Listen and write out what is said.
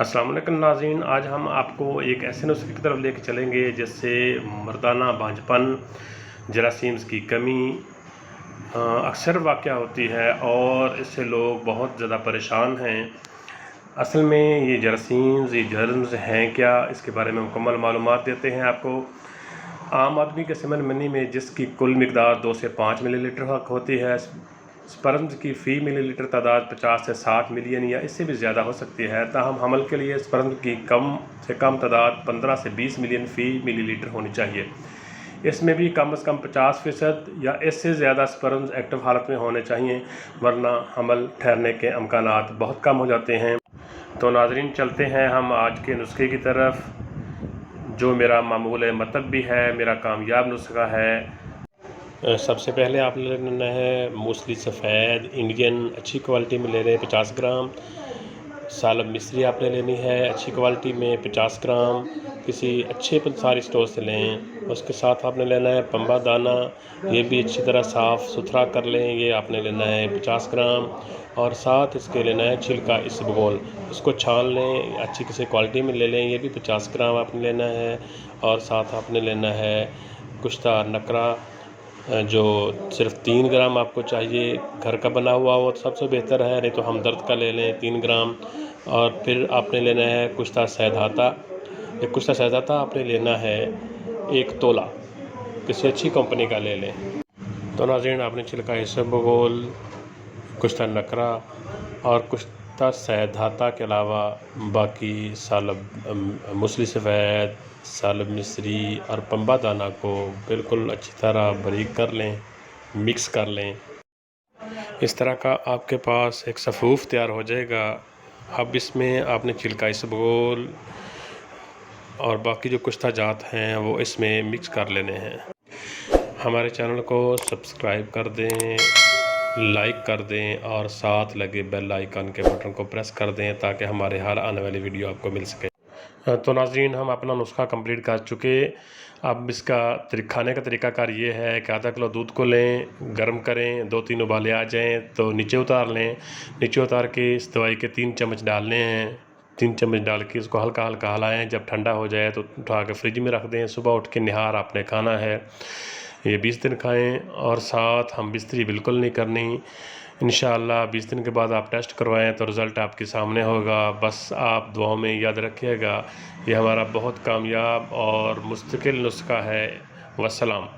अस्सलाम वालेकुम नाज़रीन, आज हम आपको एक ऐसे नुस्खे की तरफ लेके चलेंगे जिससे मर्दाना बांझपन, जरासीम्स की कमी अक्सर वाक़या होती है और इससे लोग बहुत ज़्यादा परेशान हैं। असल में ये जरासीम्स, ये जर्म्स हैं क्या, इसके बारे में मुकम्मल मालूमात देते हैं आपको। आम आदमी के सेमन मनी में जिसकी कुल मिकदार 2 से 5 मिलीलीटर तक होती है, स्पर्म्स की फ़ी मिलीलीटर तादाद 50 से 60 मिलियन या इससे भी ज़्यादा हो सकती है। ताहम हमल के लिए स्पर्म की कम से कम तादाद 15 से 20 मिलियन फ़ी मिलीलीटर होनी चाहिए। इसमें भी कम से कम 50% या इससे ज़्यादा स्पर्म्स एक्टिव हालत में होने चाहिए, वरना हमल ठहरने के अमकानात बहुत कम हो जाते हैं। तो नाज़रीन, चलते हैं हम आज के नुस्खे की तरफ, जो मेरा मामूल मतलब भी है, मेरा कामयाब नुस्खा है। सबसे पहले आपने लेना है मूसली सफ़ेद इंडियन, अच्छी क्वालिटी में ले रहे हैं 50 ग्राम। सालब मिस्री आपने लेनी है अच्छी क्वालिटी में 50 ग्राम, किसी अच्छे पंसारी स्टोर से लें। उसके साथ आपने लेना है पम्बा दाना, ये भी अच्छी तरह साफ़ सुथरा कर लें, ये आपने लेना है 50 ग्राम। और साथ इसके लेना है छिलका इसबगोल, इसको छान लें, अच्छी किसी क्वालिटी में ले लें, ये भी 50 ग्राम आपने लेना है। और साथ आपने लेना है कुश्ता नकरा, जो सिर्फ 3 ग्राम आपको चाहिए। घर का बना हुआ हो तो सबसे बेहतर है, नहीं तो हमदर्द का ले लें 3 ग्राम। और फिर आपने लेना है कुश्ता सैदाता, एक कुश्ता सैदाता आपने लेना है 1 तोला, किसी अच्छी कंपनी का ले लें। तो नाज़रीन, आपने छिलका इसबगोल, कुश्ता नकरा और कुश्ता सैदाता के अलावा बाकी सालब मूसली सफ़ेद, सालब मिस्री और पम्बा दाना को बिल्कुल अच्छी तरह बारीक कर लें, मिक्स कर लें। इस तरह का आपके पास एक सफ़ूफ़ तैयार हो जाएगा। अब इसमें आपने छिलका इसबगोल और बाकी जो कुश्ता जात हैं वो इसमें मिक्स कर लेने हैं। हमारे चैनल को सब्सक्राइब कर दें, लाइक कर दें और साथ लगे बेल आइकन के बटन को प्रेस कर दें ताकि हमारे हर आने वाली वीडियो आपको मिल सके। तो नाज़रीन, हम अपना नुस्खा कंप्लीट कर चुके। अब इसका खाने का तरीक़ाकार ये है कि आधा किलो दूध को लें, गर्म करें, 2-3 उबाले आ जाएँ तो नीचे उतार लें। नीचे उतार के इस दवाई के 3 चम्मच डालने हैं। 3 चम्मच डाल के इसको हल्का हल्का हिलाएँ। जब ठंडा हो जाए तो उठा के फ्रिज में रख दें। सुबह उठ के निहार आपने खाना है। ये 20 दिन खाएँ और साथ हम बिस्तरी बिल्कुल नहीं करनी। इंशाअल्लाह 20 दिन के बाद आप टेस्ट करवाएं तो रिज़ल्ट आपके सामने होगा। बस आप दुआओं में याद रखिएगा, ये हमारा बहुत कामयाब और मुस्तकिल नुस्खा है। वस्सलाम।